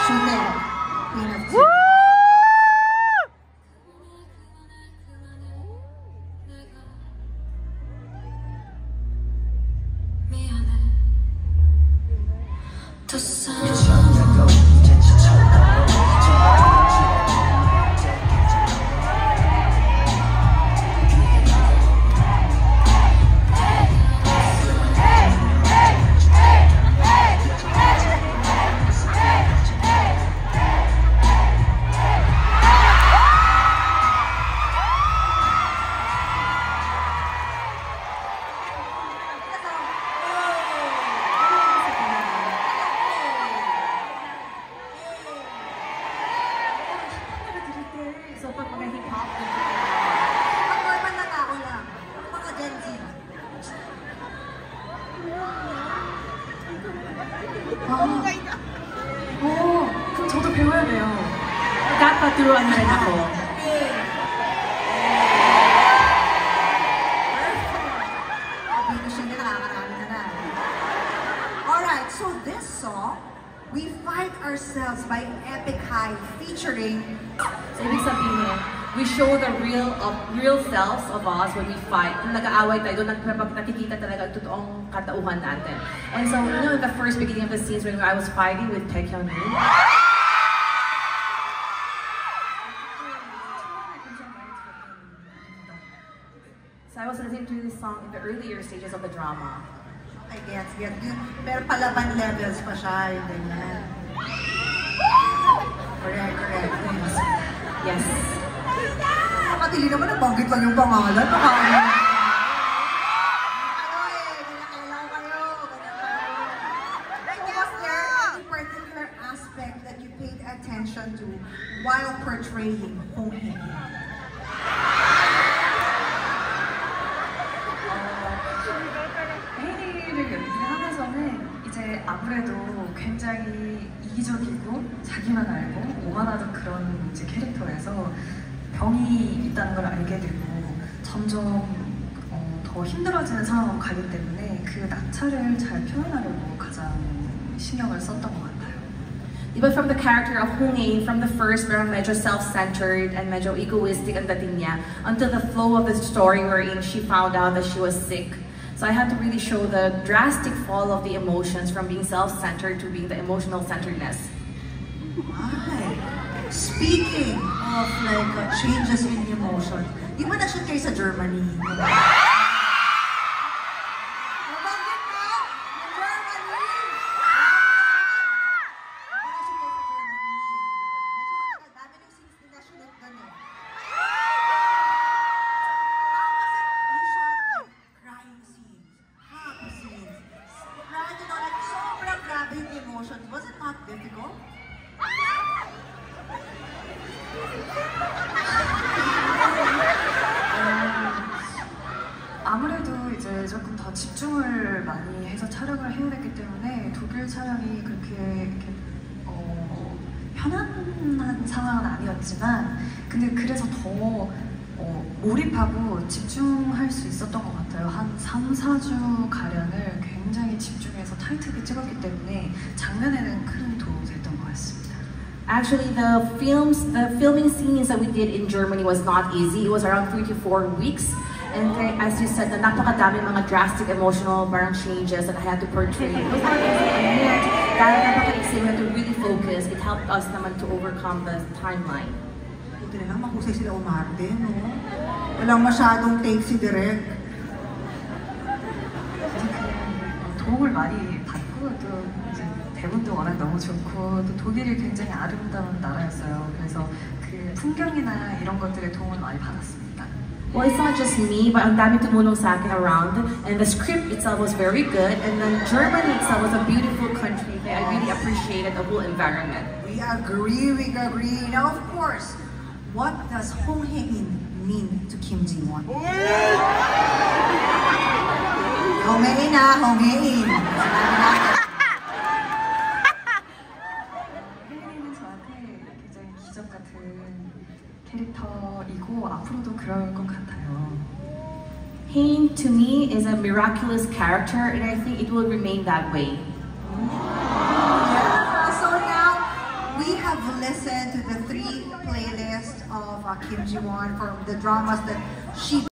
Chanel, Queen of Tears. So pag mga hip-hop, Ang normal na tao lang. Mga Gen Z. 그럼 저도 배워야 돼요. Dapat turuan na rin ako. Dito siya na nakakarami ka na. Alright, so this song, We Fight Ourselves by Epic High featuring. So ibig sabihin, we show the real selves of us when we fight. Kung nag-aaway tayo, doon nakikita talaga ang totoong katauhan natin. And so, you know, in the first beginning of the scenes when I was fighting with Taekyung Lee, so I was listening to this song in the earlier stages of the drama. I guess. Pero palaban levels pa siya, yung ganyan. Correct. Yes. Nakatili naman, nabanggit lang yung pangalan. Kailangan kayo. Was there any particular aspect that you paid attention to while portraying Hong Hee? 혜인이를 연기하면서는 이제 아무래도 굉장히 이기적이고 자기만 알고 오만하던 그런 이제 캐릭터에서 병이 있다는 걸 알게 되고 점점 더 힘들어지는 상황으로 가기 때문에 그 낙차를 잘 표현하려고 가장 신경을 썼던 것 같아요. But from the character of Hong Hee, from the first, parang medyo self-centered and medyo egoistic ang dating niya, until the flow of the story wherein she found out that she was sick. So I had to really show the drastic fall of the emotions from being self-centered to being the emotional centeredness. Right. Speaking of like changes in emotion, di ba na-shoot kayo sa Germany? Nabanggit ka? Yung Germany! Dami ng scenes din na-shoot doon eh. You shot like crying scenes, happy scenes, like sobrang grabe yung emotions. Was it not difficult? 아무래도 이제 조금 더 집중을 많이 해서 촬영을 해야 됐기 때문에 독일 촬영이 그렇게 이렇게 편안한 상황은 아니었지만 근데 그래서 더 몰입하고 집중할 수 있었던 것 같아요. 한 3, 4주 가량을 굉장히 집중해서 타이트하게 찍었기 때문에 장면에는 큰 도움이 됐던 것 같습니다. Actually, the filming scenes that we did in Germany was not easy. It was around 3 to 4 weeks. And as you said, napakadami mga drastic emotional changes that I had to portray. It was not easy. Dahil napaka-exciting, we had to really focus. It helped us naman to overcome the timeline. Buti na lang, mahusay sila umarte, no? Walang masyadong take si Direk. 도움을 많이 받고 또 이제 대본도 워낙 너무 좋고 또 독일이 굉장히 아름다운 나라였어요. 그래서 그 풍경이나 이런 것들에 도움을 많이 받았습니다. Well, it's not just me, but ang dami tumulong sa akin around. And the script itself was very good. And then Germany itself was a beautiful country. I really appreciated the whole environment. We agree. Now, of course, what does Hong Hee mean to Kim Ji-won? Hong Hee na, Hong Hee. 혜인이는 저한테 굉장히 기적 같은 캐릭터이고 앞으로도 그럴 것 같아요. Hein to me is a miraculous character, and I think it will remain that way. Yeah, so now, we have listened to the 3 playlists of Kim Ji-won from the dramas that she